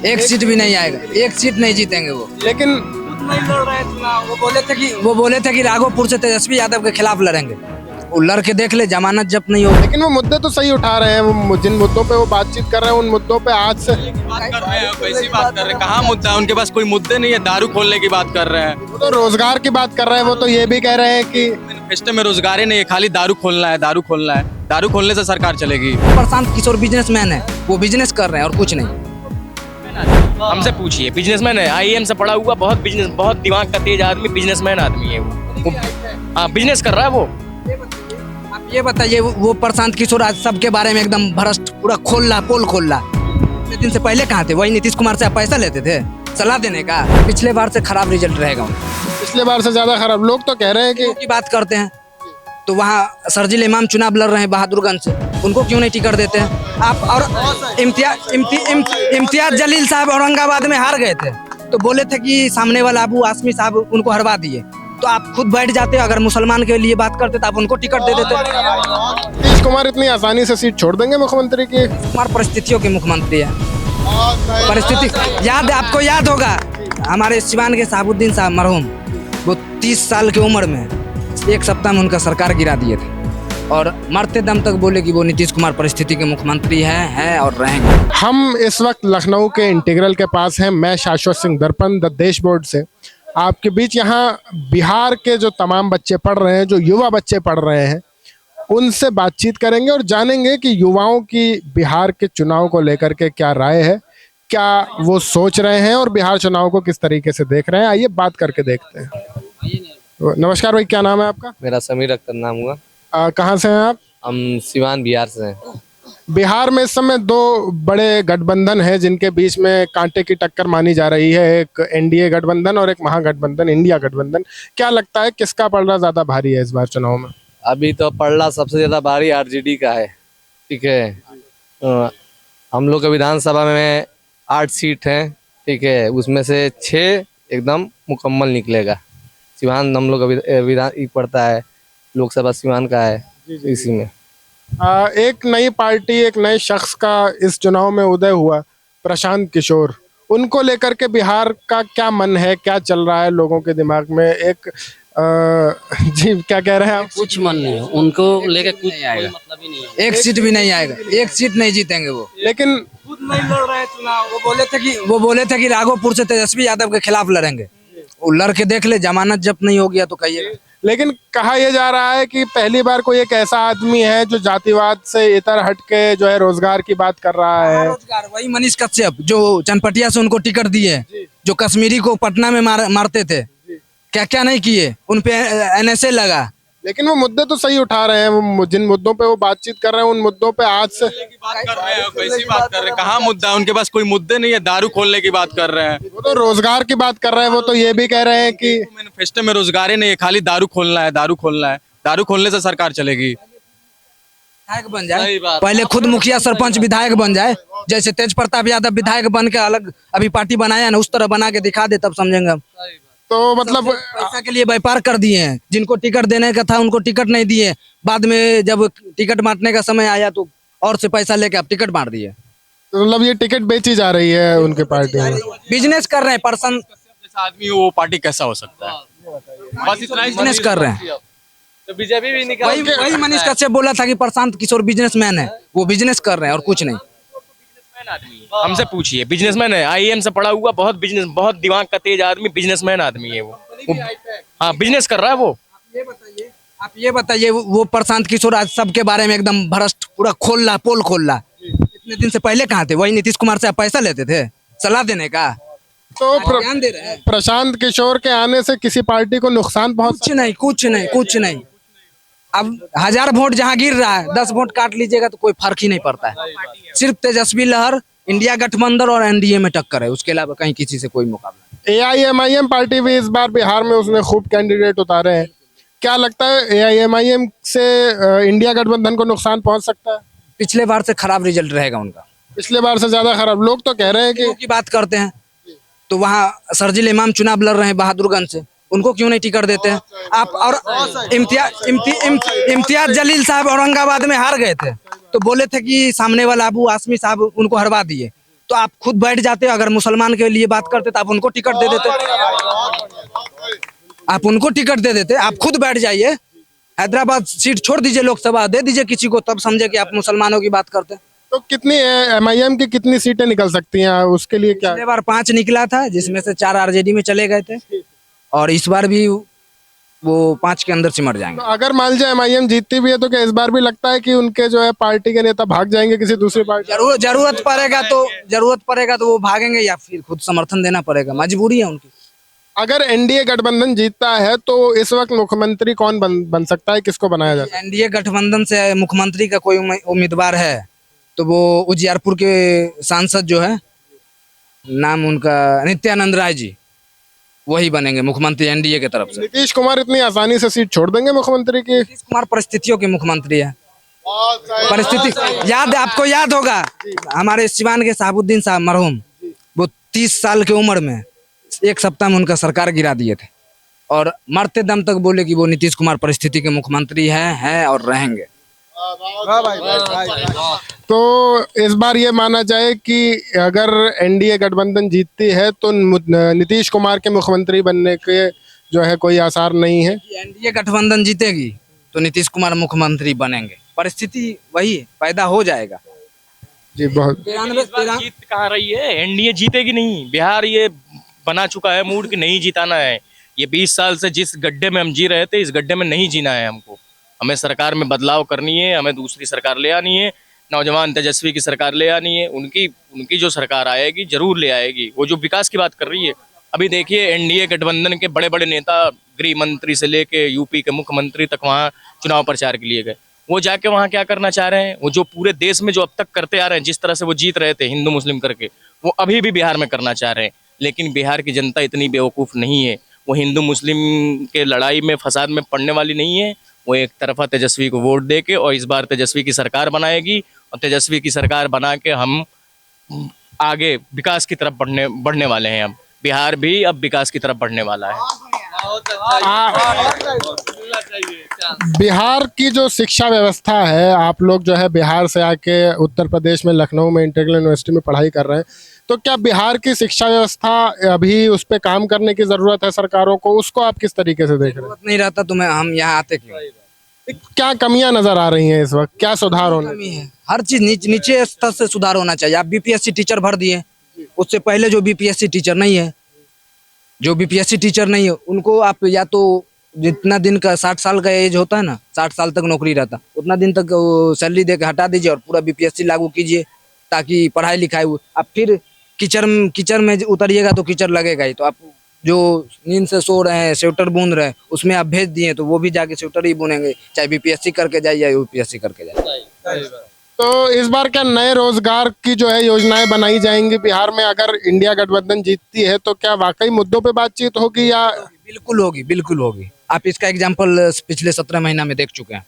एक सीट भी नहीं आएगा, एक सीट नहीं जीतेंगे वो। लेकिन नहीं लड़ रहे चुनाव, वो बोले थे कि राघोपुर से तेजस्वी यादव के खिलाफ लड़ेंगे। वो लड़के देख ले, जमानत जब्त नहीं होगी। लेकिन वो मुद्दे तो सही उठा रहे हैं, वो जिन मुद्दों पे वो बातचीत कर रहे हैं उन मुद्दों पे आज से बात कर रहे हैं, वैसी बात कर रहे हैं। कहाँ मुद्दा है? उनके पास कोई मुद्दे नहीं है। दारू खोलने की बात कर रहे हैं, वो तो रोजगार की बात कर रहे हैं। वो तो ये भी कह रहे हैं कि मैनिफेस्टो में रोजगार ही नहीं है, खाली दारू खोलना है, दारू खोलना है। दारू खोलने से सरकार चलेगी। प्रशांत किशोर बिजनेसमैन है, वो बिजनेस कर रहे हैं और कुछ नहीं। हमसे पूछिए, बिजनेसमैन है, आईएएम से पढ़ा हुआ, बहुत बिजनेस, बहुत दिमाग का तेज आदमी, बिजनेसमैन आदमी है वो। हाँ, बिजनेस कर रहा है वो। आप ये बताइए, वो प्रशांत किशोर आज सबके बारे में एकदम भ्रष्ट, पूरा खोल रहा, पोल खोल रहा। इतने दिन से पहले कहाँ थे? वही नीतीश कुमार से आप पैसा लेते थे सलाह देने का। पिछले बार से खराब रिजल्ट रहेगा, पिछले बार से ज्यादा खराब। लोग तो कह रहे हैं कि बात करते हैं तो वहाँ सरजील इमाम चुनाव लड़ रहे हैं बहादुरगंज से, उनको क्यों नहीं टिकट देते हैं आप? और इम्तियाज जलील साहब औरंगाबाद में हार गए थे तो बोले थे कि सामने वाला अबू आसमी साहब उनको हरवा दिए। तो आप खुद बैठ जाते, अगर मुसलमान के लिए बात करते तो आप उनको टिकट दे देते। नीतीश कुमार इतनी आसानी से सीट छोड़ देंगे मुख्यमंत्री की? कुमार परिस्थितियों के मुख्यमंत्री है। परिस्थिति याद है आपको? याद होगा हमारे सिवान के साहबुद्दीन साहब मरहूम, वो 30 साल की उम्र में 1 सप्ताह में उनका सरकार गिरा दिए थे और मरते दम तक बोले कि वो नीतीश कुमार परिस्थिति के मुख्यमंत्री हैं और रहेंगे। हम इस वक्त लखनऊ के इंटीग्रल के पास हैं। मैं शाश्वत सिंह दर्पण द देश बोर्ड से आपके बीच। यहाँ बिहार के जो तमाम बच्चे पढ़ रहे हैं, जो युवा बच्चे पढ़ रहे हैं, उनसे बातचीत करेंगे और जानेंगे कि युवाओं की बिहार के चुनाव को लेकर के क्या राय है, क्या वो सोच रहे हैं और बिहार चुनाव को किस तरीके से देख रहे हैं। आइए बात करके देखते हैं। नमस्कार भाई, क्या नाम है आपका? मेरा समीर अख्तर नाम हुआ। कहाँ से हैं आप? हम सिवान बिहार से हैं। बिहार में इस समय 2 बड़े गठबंधन हैं जिनके बीच में कांटे की टक्कर मानी जा रही है। एक एनडीए गठबंधन और एक महागठबंधन इंडिया गठबंधन। क्या लगता है किसका पलड़ा ज्यादा भारी है इस बार चुनाव में? अभी तो पलड़ा सबसे ज्यादा भारी आरजेडी का है। ठीक है, हम लोग के विधानसभा में 8 सीट हैं। ठीक है, उसमें से 6 एकदम मुकम्मल निकलेगा। सिवान हम लोग का विधान पड़ता है, लोकसभा सिवान का है। इसी में एक नई पार्टी, एक नए शख्स का इस चुनाव में उदय हुआ, प्रशांत किशोर। उनको लेकर के बिहार का क्या मन है, क्या चल रहा है लोगों के दिमाग में? एक जी क्या कह रहे हैं आप? कुछ मन नहीं है उनको लेकर, कुछ नहीं आएगा, मतलब ही नहीं है। एक सीट भी नहीं आएगा, एक सीट नहीं जीतेंगे वो। लेकिन खुद नहीं लड़ रहे चुनाव, वो बोले थे कि राघोपुर से तेजस्वी यादव के खिलाफ लड़ेंगे। वो लड़के देख ले, जमानत जब्त नहीं हो गया तो कहिएगा। लेकिन कहा यह जा रहा है कि पहली बार कोई एक ऐसा आदमी है जो जातिवाद से इतर हट के जो है रोजगार की बात कर रहा है। रोजगार, वही मनीष कश्यप जो चनपटिया से उनको टिकट दिए, जो कश्मीरी को पटना में मारते थे, क्या क्या नहीं किए, उन पे एनएसए लगा। लेकिन वो मुद्दे तो सही उठा रहे हैं। वो जिन मुद्दों पे वो बातचीत कर रहे हैं उन मुद्दों पे आज से बात कर रहे हैं, वैसी बात कर रहे हैं। कहाँ मुद्दा है? उनके पास कोई मुद्दे नहीं है। दारू खोलने की बात कर रहे हैं, वो तो रोजगार की बात कर रहे हैं। वो तो ये भी कह रहे हैं कि मैनिफेस्टो में रोजगार ही नहीं है, खाली दारू खोलना है, दारू खोलना है। दारू खोलने से सरकार चलेगी। विधायक बन जाए, पहले खुद मुखिया सरपंच विधायक बन जाए। जैसे तेज प्रताप यादव विधायक बन के अलग अभी पार्टी बनाया ना, उस तरह बना के दिखा दे, तब समझेंगे हम। तो मतलब पैसा के लिए व्यापार कर दिए हैं। जिनको टिकट देने का था उनको टिकट नहीं दिए, बाद में जब टिकट बांटने का समय आया तो और से पैसा लेके आप टिकट बांट दिए। तो मतलब ये टिकट बेची जा रही है उनके पार्टी में, बिजनेस कर रहे हैं। पर्सन जैसा आदमी वो पार्टी कैसा हो सकता है? बस इतना ही बिजनेस कर रहे हैं। तो बीजेपी भी निकल, वही मनीष कश्यप बोला था कि प्रशांत किशोर बिजनेसमैन है, वो बिजनेस कर रहे हैं और कुछ नहीं। हमसे पूछिए, बिजनेसमैन है, आईएएम से पढ़ा हुआ, बहुत बिजनेस, बहुत दिमाग का तेज आदमी, बिजनेसमैन आदमी है वो। हाँ, बिजनेस कर रहा है वो। आप ये बताइए, वो प्रशांत किशोर आज सबके बारे में एकदम भ्रष्ट, पूरा खोल रहा, पोल खोल रहा। इतने दिन से पहले कहाँ थे? वही नीतीश कुमार से आप पैसा लेते थे सलाह देने का। तो ध्यान दे रहे हैं। प्रशांत किशोर के आने से किसी पार्टी को नुकसान पहुंच? कुछ नहीं। अब 1000 वोट जहाँ गिर रहा है, 10 वोट काट लीजिएगा तो कोई फर्क ही नहीं पड़ता है। सिर्फ तेजस्वी लहर, इंडिया गठबंधन और एनडीए में टक्कर है, उसके अलावा कहीं किसी से कोई मुकाबला। एआईएमआईएम पार्टी भी इस बार बिहार में उसने खूब कैंडिडेट उतारे हैं। क्या लगता है एआईएमआईएम से इंडिया गठबंधन को नुकसान पहुंच सकता है? पिछले बार से खराब रिजल्ट रहेगा उनका, पिछले बार से ज्यादा खराब। लोग तो कह रहे हैं कि बात करते हैं तो वहाँ सरजील इमाम चुनाव लड़ रहे हैं बहादुरगंज से, उनको क्यों नहीं टिकट देते हैं आप? और इम्तियाज जलील साहब औरंगाबाद में हार गए थे तो बोले थे कि सामने वाला अबू आसमी साहब उनको हरवा दिए। तो आप खुद बैठ जाते, अगर मुसलमान के लिए बात करते तो आप उनको टिकट दे देते, आप उनको टिकट दे देते, आप खुद बैठ जाइए, हैदराबाद सीट छोड़ दीजिए, लोकसभा दे दीजिए किसी को, तब समझे कि आप मुसलमानों की बात करते। तो कितनी एमआईएम की कितनी सीटें निकल सकती हैं, उसके लिए क्या? पिछले बार 5 निकला था, जिसमें से 4 आरजेडी में चले गए थे, और इस बार भी वो 5 के अंदर सिमट जाएंगे। तो अगर मान लीजिए एमआईएम जीतती भी है तो क्या इस बार भी लगता है कि उनके जो है पार्टी के नेता भाग जाएंगे किसी दूसरी पार्टी? जरूरत पड़ेगा तो वो भागेंगे, या फिर खुद समर्थन देना पड़ेगा, मजबूरी है उनकी। अगर एनडीए गठबंधन जीतता है तो इस वक्त मुख्यमंत्री कौन बन सकता है, किसको बनाया जाए? एनडीए गठबंधन से मुख्यमंत्री का कोई उम्मीदवार है तो वो उजियारपुर के सांसद जो है, नाम उनका नित्यानंद राय जी, वही बनेंगे मुख्यमंत्री एनडीए की तरफ से। नीतीश कुमार इतनी आसानी से सीट छोड़ देंगे मुख्यमंत्री की? नीतीश कुमार परिस्थितियों के मुख्यमंत्री है। परिस्थिति आपको याद होगा, हमारे सिवान के साहबुद्दीन साहब मरहूम, वो 30 साल की उम्र में 1 सप्ताह में उनका सरकार गिरा दिए थे, और मरते दम तक बोले कि वो नीतीश कुमार परिस्थिति के मुख्यमंत्री हैं और रहेंगे। तो इस बार ये माना जाए कि अगर एनडीए गठबंधन जीतती है तो नीतीश कुमार के मुख्यमंत्री बनने के जो है कोई आसार नहीं है। एनडीए गठबंधन जीतेगी तो नीतीश कुमार मुख्यमंत्री बनेंगे, परिस्थिति वही पैदा हो जाएगा। जी बहुत जीत कहाँ रही है, एनडीए जीतेगी नहीं। बिहार ये बना चुका है मूड कि नहीं जिताना है। ये 20 साल से जिस गड्ढे में हम जी रहे थे, इस गड्ढे में नहीं जीना है हमको। हमें सरकार में बदलाव करनी है, हमें दूसरी सरकार ले आनी है, नौजवान तेजस्वी की सरकार ले आनी है। उनकी जो सरकार आएगी जरूर ले आएगी, वो जो विकास की बात कर रही है। अभी देखिए एनडीए गठबंधन के बड़े बड़े नेता, गृह मंत्री से लेके यूपी के मुख्यमंत्री तक वहाँ चुनाव प्रचार के लिए गए। वो जाके वहाँ क्या करना चाह रहे हैं, वो जो पूरे देश में जो अब तक करते आ रहे हैं, जिस तरह से वो जीत रहे थे हिंदू मुस्लिम करके, वो अभी भी बिहार में करना चाह रहे हैं। लेकिन बिहार की जनता इतनी बेवकूफ़ नहीं है, वो हिंदू मुस्लिम के लड़ाई में फसाद में पड़ने वाली नहीं है। वो एक तरफा तेजस्वी को वोट दे के, और इस बार तेजस्वी की सरकार बनाएगी, और तेजस्वी की सरकार बना के हम आगे विकास की तरफ बढ़ने वाले हैं। अब बिहार भी अब विकास की तरफ बढ़ने वाला है। बिहार की जो शिक्षा व्यवस्था है, आप लोग जो है बिहार से आके उत्तर प्रदेश में लखनऊ में इंटीग्रल यूनिवर्सिटी में पढ़ाई कर रहे हैं, तो क्या बिहार की शिक्षा व्यवस्था अभी उस पर काम करने की जरूरत है सरकारों को? उसको आप किस तरीके से देख रहे हैं? नहीं रहता तो हम यहाँ आते क्यों? क्या कमियां नजर आ रही हैं इस वक्त, क्या सुधार होना? कमी है, हर चीज नीचे स्तर से सुधार होना चाहिए। आप बीपीएससी टीचर भर दिए, उससे पहले जो बीपीएससी टीचर नहीं है, उनको आप या तो जितना दिन का 60 साल का एज होता है ना, 60 साल तक नौकरी रहता, उतना दिन तक सैलरी दे के हटा दीजिए और पूरा बीपीएससी लागू कीजिए, ताकि पढ़ाई लिखाई आप फिर कीचड़ में उतरिएगा तो कीचड़ लगेगा ही। तो आप जो नींद से सो रहे हैं, स्वेटर बूंद रहे हैं, उसमें आप भेज दिए तो वो भी जाके स्वेटर ही बुनेंगे, चाहे बीपीएससी करके जाए या यूपीएससी करके जाए। तो इस बार क्या नए रोजगार की जो है योजनाएं बनाई जाएंगी बिहार में? अगर इंडिया गठबंधन जीतती है तो क्या वाकई मुद्दों पे बातचीत होगी या? बिल्कुल होगी। आप इसका एग्जाम्पल पिछले 17 महीना में देख चुके हैं।